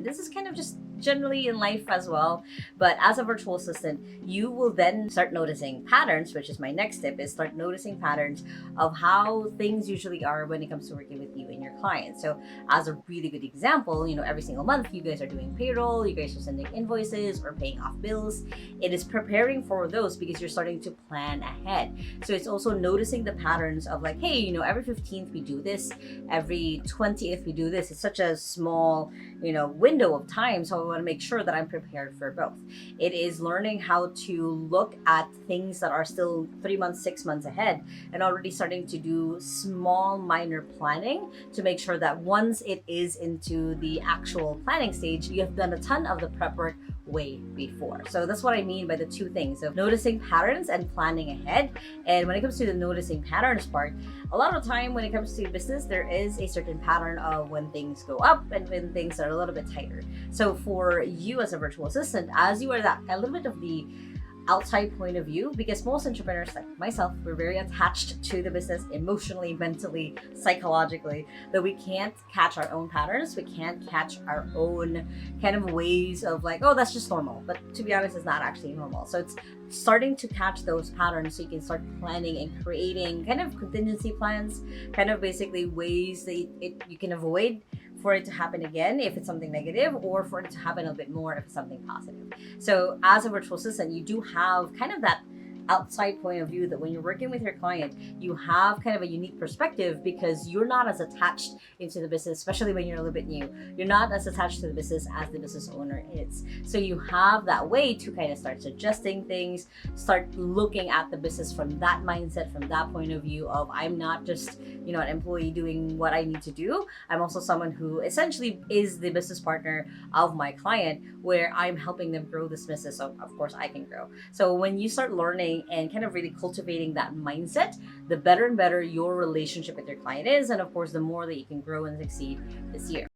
this is kind of just generally in life as well. But as a virtual assistant, you will then start noticing patterns, which is my next tip, is start noticing patterns of how things usually are when it comes to working with you and your clients. So as a really good example, every single month you guys are doing payroll, you guys are sending invoices or paying off bills. It is preparing for those because you're starting to plan ahead. So it's also noticing the patterns of like, hey, every 15th we do this, every 20th we do this. It's such a small, window of time. So I want to make sure that I'm prepared for both. It is learning how to look at things that are still 3 months, 6 months ahead, and already starting to do small, minor planning to make sure that once it is into the actual planning stage, you have done a ton of the prep work way before. So that's what I mean by the two things of noticing patterns and planning ahead. And when it comes to the noticing patterns part, a lot of the time when it comes to business, there is a certain pattern of when things go up and when things are a little bit tighter. So for you as a virtual assistant, as you are that a little bit of the outside point of view, because most entrepreneurs like myself, we're very attached to the business emotionally, mentally, psychologically, that we can't catch our own patterns. We can't catch our own kind of ways of like, oh, that's just normal. But to be honest, it's not actually normal. So it's starting to catch those patterns so you can start planning and creating kind of contingency plans, kind of basically ways that you can avoid for it to happen again if it's something negative, or for it to happen a bit more if it's something positive. So as a virtual assistant, you do have kind of that outside point of view that when you're working with your client, you have kind of a unique perspective because you're not as attached into the business, especially when you're a little bit new. You're not as attached to the business as the business owner is. So you have that way to kind of start suggesting things, start looking at the business from that mindset, from that point of view of I'm not just, an employee doing what I need to do. I'm also someone who essentially is the business partner of my client, where I'm helping them grow this business. So of course I can grow. So when you start learning and kind of really cultivating that mindset, the better and better your relationship with your client is, and of course the more that you can grow and succeed this year.